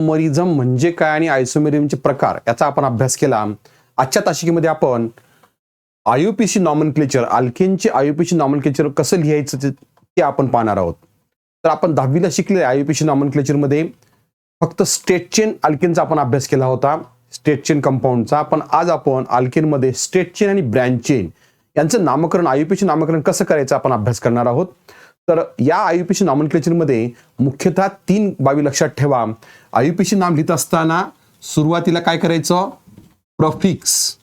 आयसोमरिझम म्हणजे काय आणि आयसोमेरिझमचे प्रकार याचा आपण अभ्यास केला. आजच्या तासिकेमध्ये आपण आयुपीसी नॉमनक्लेचर, अल्केनचे आयुपीसी नॉमनक्लेचर कसं लिहायचं ते आपण पाहणार आहोत. तर आपण 10वीला शिकले आयुपीसी नॉमनक्लेचरमध्ये फक्त स्ट्रेट चेन अल्केनचा आपण अभ्यास केला होता, स्ट्रेट चेन कंपाऊंडचा. पण आज आपण अल्केनमध्ये स्ट्रेट चेन आणि ब्रँच चेन यांचं नामकरण, आयुपीसी नामकरण कसं करायचं आपण अभ्यास करणार आहोत. तर या आयुपीसी नॉमनक्लेचरमध्ये मुख्यतः 3 बाबी लक्षात ठेवा. आयुपीसी नाम लिहित असताना सुरुवातीला काय करायचं? प्रफिक्स,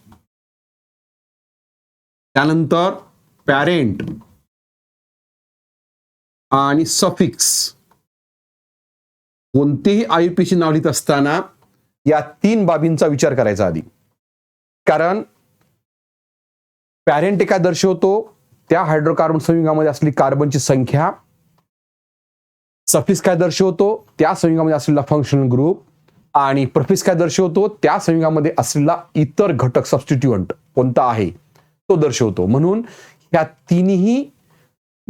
त्यानंतर पॅरेंट आणि सफिक्स. कोणतेही आयुपीसी नाव लिहित असताना या 3 बाबींचा विचार करायचा आधी. कारण पॅरेंट काय दर्शवतो? त्या हायड्रोकार्बन संयुगामध्ये असलेली कार्बनची संख्या. सफिक्स काय दर्शवतो? त्या संयुगामध्ये असलेला फंक्शनल ग्रुप. आणि प्रफिक्स काय दर्शवतो? त्या संयुगामध्ये असलेला इतर घटक सबस्टिट्यूएंट कोणता आहे तो दर्शवतो. म्हणून या तिन्ही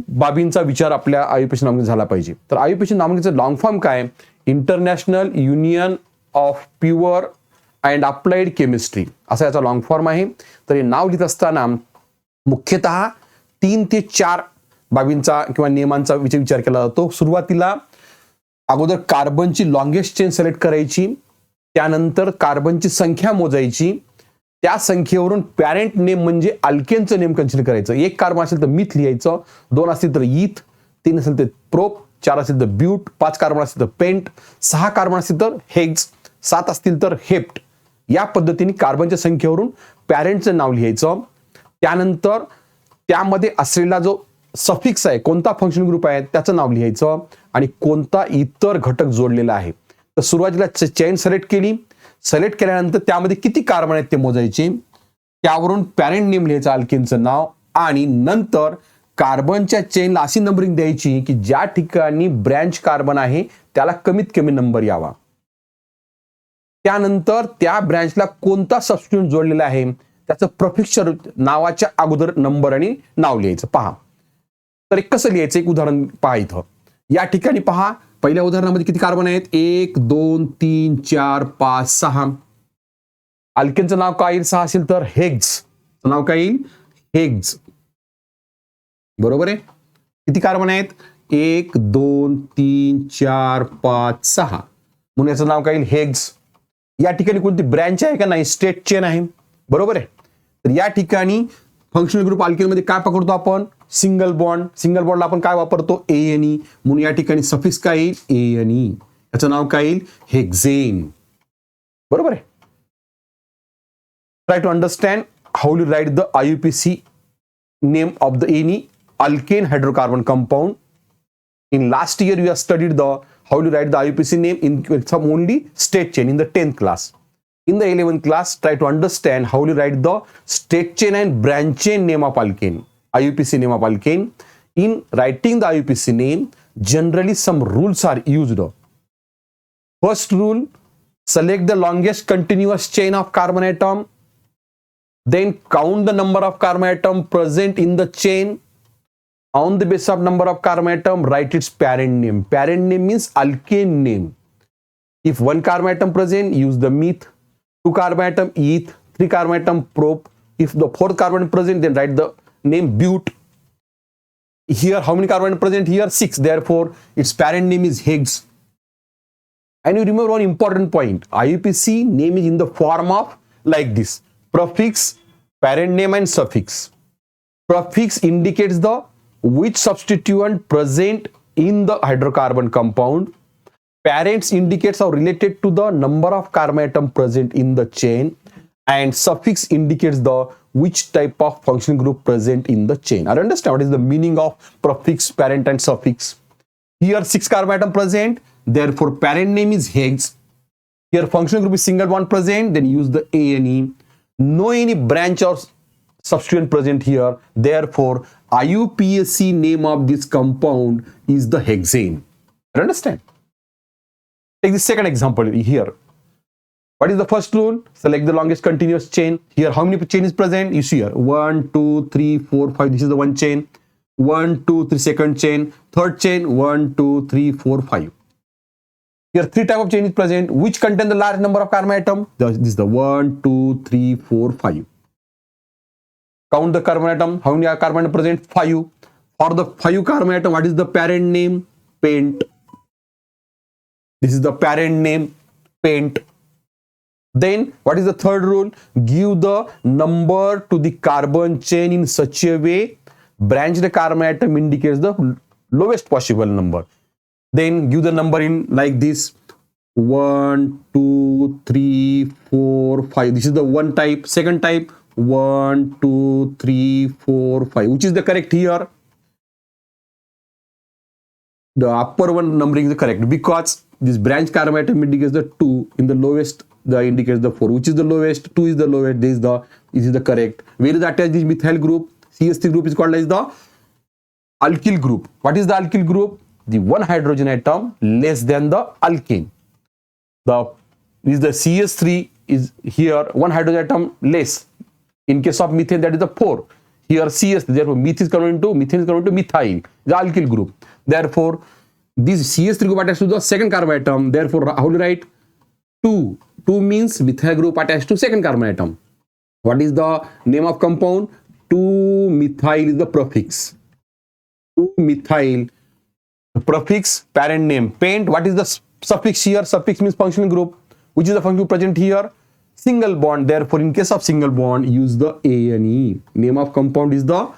बाबींचा विचार आपल्या आयुपीसी नाममध्ये झाला पाहिजे. तर आयुपीसी नामचं लॉंग फॉर्म काय? International union of pure and applied chemistry असा याचा लॉंग फॉर्म आहे. तर हे नाव लिहित असताना मुख्यतः 3 ते 4 बाबींचा किंवा नियमांचा विचार केला जातो. सुरुवातीला अगोदर कार्बनची लॉंगेस्ट चेन सिलेक्ट करायची, त्यानंतर कार्बनची संख्या मोजायची, त्या संख्येवरून पॅरेंट नेम म्हणजे अल्केनचं नेम कन्सिडर करायचं. 1 कार्बन असेल तर मिथ लिहायचं, 2 असतील तर ईथ, 3 असेल तर प्रोप, 4 असतील तर ब्यूट, 5 कार्बन असतील तर पेंट, 6 कार्बन असतील तर हेक्स, 7 असतील तर हेप्ट. या पद्धतीने कार्बनच्या संख्येवरून पॅरेंटचं नाव लिहायचं. त्यानंतर त्यामध्ये असलेला जो सफिक्स आहे, कोणता फंक्शन ग्रुप आहे त्याचं नाव लिहायचं आणि कोणता इतर घटक जोडलेला आहे. तर सुरुवातीला चेन सिलेक्ट केली, सिलेक्ट केल्यानंतर त्यामध्ये किती कार्बन आहेत ते मोजायचे, त्यावरून पॅरेंट नेम लिहायचं अल्केनचं नाव आणि नंतर कार्बनच्या चेनला अशी नंबरिंग द्यायची की ज्या ठिकाणी ब्रँच कार्बन आहे त्याला कमीत कमी नंबर यावा. त्यानंतर त्या ब्रँचला कोणता सबस्टिट्यूएंट जोडलेला आहे त्याचं प्रफिक्स नावाच्या अगोदर नंबर आणि नाव लिहायचं. पहा तर कसं लिहायचं एक उदाहरण पहा. इथं या ठिकाणी पहा, पहिल्या उदाहरणामध्ये किती कार्बन आहेत? 1 2 3 4 5 6. अल्केनचं नाव काय येईल? 6 असेल तर हेग्स नाव काय येईल? हेग्स. बरोबर आहे. किती कार्बन आहेत? 1 2 3 4 5 6 म्हणून याचं नाव काय येईल? हेग्स. या ठिकाणी कोणती ब्रँच आहे का? नाही, स्ट्रेट चेन आहे. बरोबर आहे. तर या ठिकाणी फंक्शनल ग्रुप अल्केनमध्ये काय पकडतो आपण? Single bond. सिंगल बॉन्डला आपण काय वापरतो? ANE. म्हणून या ठिकाणी सफिक्स काय येईल? ANE. याचं नाव काय येईल? हेक्झेन. बरोबर आहे. Try to understand how you write the IUPAC name of the any alkane hydrocarbon compound. In last year, you have studied the how you write the IUPAC name in some only straight chain in the 10th class. In the 11th class, try to understand how you write the straight chain and branch chain name of alkane, IUPAC name of alkane. In writing the IUPAC name, generally some rules are used. First rule, select the longest continuous chain of carbon atom. Then count the number of carbon atom present in the chain. On the basis of number of carbon atom, write its parent name. Parent name means alkane name. If 1 carbon atom present, use the meth. 2 carbon atom eth. 3 carbon atom prop. If the 4th carbon atom present, then write the name but. Here, how many carbon atom present? Here 6. Therefore, its parent name is Higgs. And you remember one important point. IUPAC name is in the form of like this: prefix, parent name, and suffix. Prefix indicates the which substituent present in the hydrocarbon compound. Parents indicates are related to the number of carbon atom present in the chain, and suffix indicates the which type of functional group present in the chain. I understand what is the meaning of prefix, parent, and suffix. Here 6 carbon atom present, therefore parent name is Higgs. Here functional group is single bond present, then use the ANE. No any branch or substituent present here, therefore IUPAC name of this compound is the hexane. You understand? Take the second example here. What is the first rule? Select the longest continuous chain. Here how many chain is present? You see here 1 2 3 4 5. This is the one chain. 1 2 3 second chain. Third chain 1 2 3 4 5. Here, three type of chain is present. Which contain the large number of carbon atom? This is the 1, 2, 3, 4, 5. Count the carbon atom. How many carbon atom present? 5. For the 5 carbon atom, what is the parent name? Pent. This is the parent name, pent. Then, what is the third rule? Give the number to the carbon chain in such a way, branched carbon atom indicates the lowest possible number. Then, give the number in like this: 1, 2, 3, 4, 5. This is the one type. Second type, 1, 2, 3, 4, 5. Which is the correct here? The upper one numbering is correct because this branch carbon atom indicates the 2, in the lowest the indicates the 4. Which is the lowest? 2 is the lowest. This is the correct. Where is attached this methyl group? CH3 group is called as the alkyl group. What is the alkyl group? The one hydrogen atom less than the alkane. This the CH3 is here, one hydrogen atom less. In case of methane, that is the 4. Here CH3, therefore methane is converted to methyl, the alkyl group. Therefore, this CH3 group attached to the second carbon atom. Therefore, how do you write? 2. 2 means methyl group attached to second carbon atom. What is the name of compound? 2-methyl is the prefix. 2-methyl. The prefix, parent name. Pent. What is the suffix here? Suffix means functional group. Which is the functional group present here? Single bond. Therefore, in case of single bond, use the ANE. Name of compound is the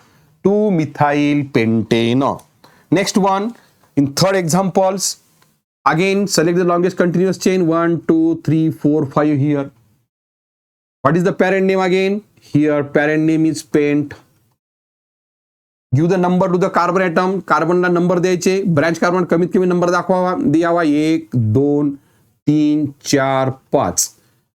2-methyl pentane. Next one, in third examples, again select the longest continuous chain, 1, 2, 3, 4, 5 here. What is the parent name again? Here parent name is pent. Give the number to the carbon atom. Carbon ला number द्यायचे. Branch carbon कमीत कमी number द्यावा 1, 2, 3, 4, 5.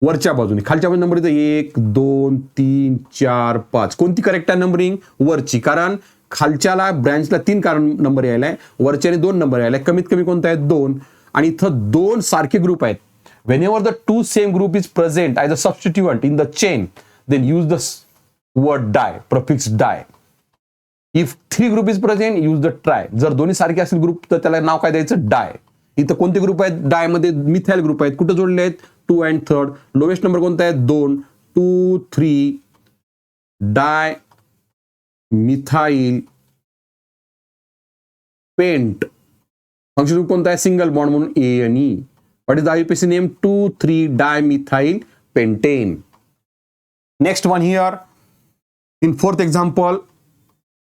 वरच्या बाजूने खालच्या बाजूने number येतो 1, 2, 3, 4, 5. कोणती करेक्ट आहे नंबरिंग? वरची, कारण खालच्याला ब्रँचला 3 कार्बन नंबर यायलाय, वरच्याने 2 नंबर यायलाय. कमीत कमी कोणता आहे? 2. आणि इथं 2 सारखे ग्रुप आहेत. Whenever the 2 same group is present as a substituent in the chain, then use the word di, prefix di. If 3 group is present, use the tri. जर दोन्ही सारखे असतील ग्रुप तर त्याला नाव काय द्यायचं? डाय. इथं कोणते ग्रुप आहेत? डाय मध्ये मिथाइल ग्रुप आहेत. कुठे जोडले आहेत? 2 and 3rd. लोवेस्ट नंबर कोणता आहे? 2. 2, 3 डाय मिथाइल पेंट. फंक्शन ग्रुप कोणता आहे? सिंगल बॉन्ड म्हणून ANE. What is the IUPAC name? 2,3-dimethyl pentane. Next one here. In fourth example,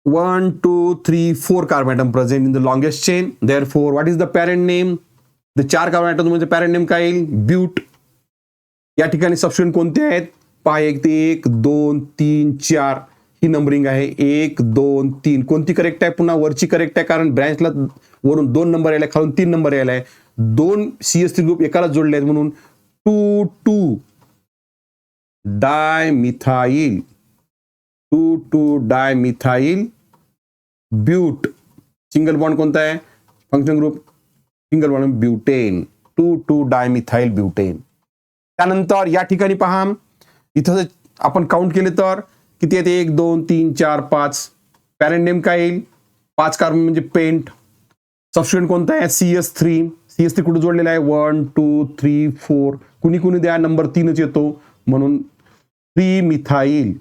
1, 2, 3, 4 carbon atom present in the longest chain. Therefore, what is the parent name? The 4 carbon atom म्हणजे parent name काय येईल? ब्यूट. या ठिकाणी सबस्टिट्यूएंट कोणते आहेत? पहा, 1, 2, 3, 4 ही numbering आहे. 1, 2, 3. कोणती करेक्ट आहे? पुन्हा वरची करेक्ट आहे, कारण ब्रँचला वरून 2 नंबर यायला, खालून 3 नंबर यायला. 2 CH3 ग्रुप एकाला जोडले आहेत म्हणून 2,2-dimethyl 2,2-dimethyl ब्यूट. सिंगल बॉन्ड कोणता आहे? Function group single bond butane. 2,2-dimethyl butane. त्यानंतर या ठिकाणी पहा, इथं आपण काउंट केले तर किती आहेत? 1, 2, 3, 4, 5. पॅरेंट नेम काय येईल? 5 कार्बन म्हणजे पेंट. सबस्टिट्यूएंट कोणता आहे? CH3. CH3 कुठे जोडलेला आहे? 1, 2, 3, 4. कुणी कुणी द्या, नंबर 3च येतो म्हणून 3-methyl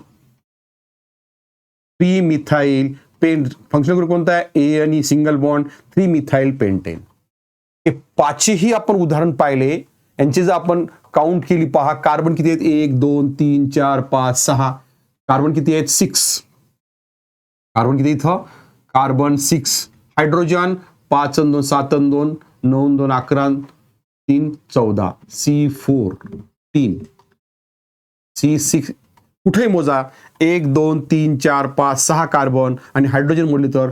पेंट. फंक्शनल ग्रुप कोणता आहे? ANE single bond 3-methyl pentane. हे 5ही आपण उदाहरण पाहिले. यांची जर आपण काउंट केली, पहा कार्बन किती आहेत? 1, 2, 3, 4, 5, 6. कार्बन किती आहेत? 6. कार्बन किती इथं? कार्बन 6. हायड्रोजन 5 आणि 2 7 आणि 2 9 2 11 3 14. C4 3. C6 कुठेही मोजा. 1, 2, 3, 4, 5, 6 कार्बन आणि हायड्रोजन मोडले तर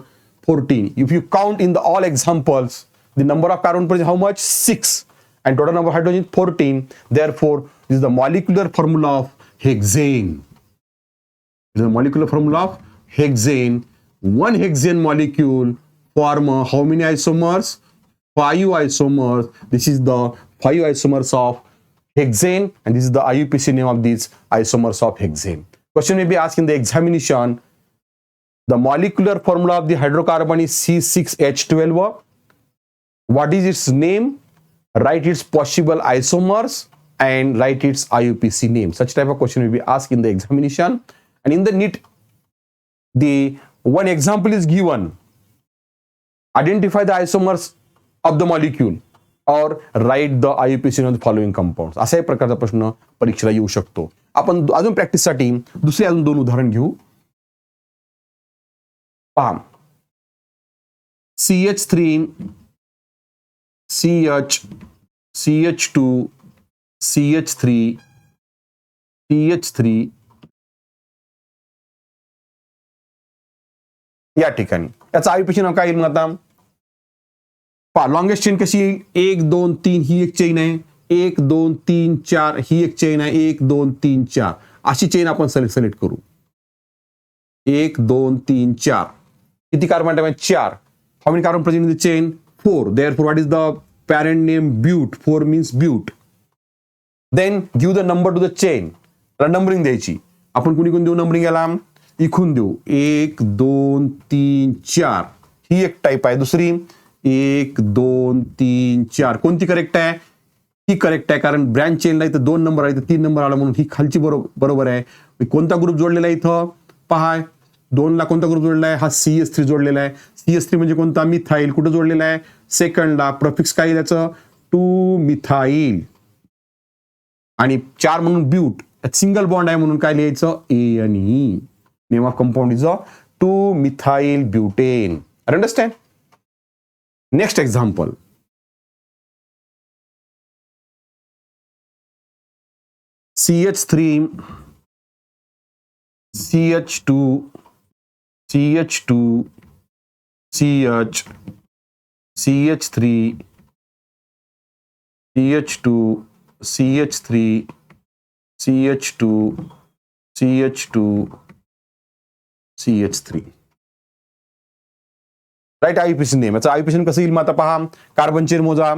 14. If you count in the all examples, the number of carbon present how much? 6. and total number of hydrogen 14. Therefore, this is the molecular formula of hexane. This is the molecular formula of hexane. One hexane molecule form how many isomers? 5 isomers. This is the 5 isomers of hexane, and this is the IUPAC name of these isomers of hexane. Question may be asked in the examination. The molecular formula of the hydrocarbon is C6H12. What is its name? write its possible isomers and write its IUPAC name. Such type of question will be asked in the examination. And in the NEET, the one example is given. Identify the isomers of the molecule or write the IUPAC of the following compounds. असाही प्रकारचा प्रश्न परीक्षेला येऊ शकतो. आपण अजून प्रॅक्टिससाठी दुसरे अजून दोन उदाहरण घेऊ. पहा, CH3, CH, CH2, CH3, CH3 या ठिकाणी याचा आयुपीसी नाव काय येईल? मग आता पहा, लॉंगेस्ट चेन कशी येईल? 1 2 3 ही एक चेन आहे, 1 2 3 4 ही एक चेन आहे, 1 2 3 4 अशी चेन आपण सिलेक्ट करू. 1 2 3 4 किती कार्बन आहे? 4. How many carbon present in the chain? 4. Therefore, what is the parent name? Bute. 4 means bute. Then give the number to the chain. त्याला नंबरिंग द्यायची. आपण कुणी कोण देऊ नंबरिंग याला? इखून देऊ. 1 2 3 4 ही एक टाईप आहे. दुसरी 1 2 3 4 कोणती करेक्ट आहे? ही करेक्ट आहे, कारण ब्रँच चेनला इथं 2 नंबर आहे, इथं 3 नंबर आला म्हणून ही खालची बरोबर आहे. कोणता ग्रुप जोडलेला आहे इथं? पहा, 2 ला कोणता ग्रुप जोडलेला आहे? हा CH3 जोडलेला आहे. CH3 म्हणजे कोणता? मिथाईल. कुठं जोडलेला आहे? सेकंडला. प्रफिक्स काय याचं? 2 मिथाईल. आणि 4 म्हणून ब्यूट. सिंगल बॉन्ड आहे म्हणून काय लिहायचं? ANE. Name of compound is 2 methyl butane. Understand? Next example. CH3, CH2, CH2, CH, CH3, CH2, CH3, CH2, CH2, CH3. Write IUPAC name. याचं आयुपीसी कसं येईल? मग आता पहा, कार्बन चेन मोजा.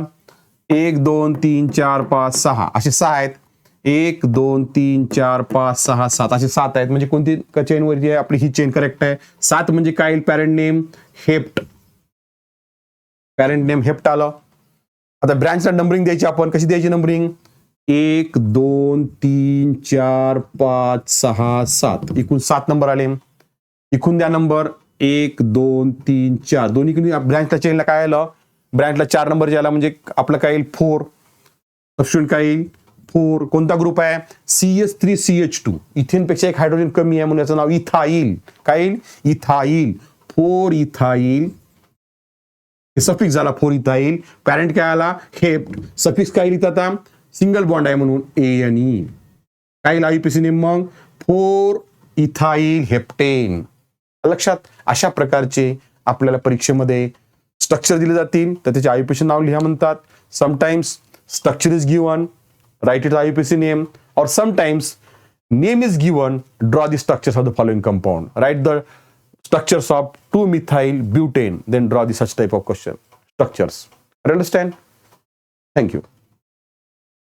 1 2 3 4 5 6 असे 6 आहेत. 1 2 3 4 5 6 7 असे 7 आहेत. म्हणजे कोणती चेन वरती आहे? आपली ही चेन करेक्ट आहे. 7 म्हणजे काय येईल? Parent name hept. Parent name hept आलं. आता ब्रँचला नंबरिंग द्यायची. आपण कशी द्यायची नंबरिंग? 1 2 3 4 5 6 7 एकूण 7 नंबर आले. इकून द्या नंबर 1 2 3 4 दोन्ही ब्रँचला चेनला काय आलं? ब्रँचला 4 नंबर जे आला म्हणजे आपलं काय येईल? 4. ऑप्शन काय येईल? 4. कोणता ग्रुप आहे? CH3 CH2. इथेन पेक्षा एक हायड्रोजन कमी आहे म्हणून याचं नाव इथाईल. काय येईल? इथाईल. 4 इथाईल. सफिक्स झाला 4 इथाईल. पॅरेंट काय आला? हेप्ट. सफिक्स काय येईल आता? सिंगल बॉन्ड आहे म्हणून ANE. काय येईल आयुपीसी नेम? मग 4 इथाईल हेप्टेन. लक्षात? अशा प्रकारचे आपल्याला परीक्षेमध्ये स्ट्रक्चर दिले जातील, तर त्याचे आयुपीसी नाव लिहा म्हणतात. Sometimes structure is given, write its IUPAC name, or sometimes name is given, draw the structures of the following compound. Write the structures of 2-methyl butane, then draw the such type of question structures. Understand? Thank you.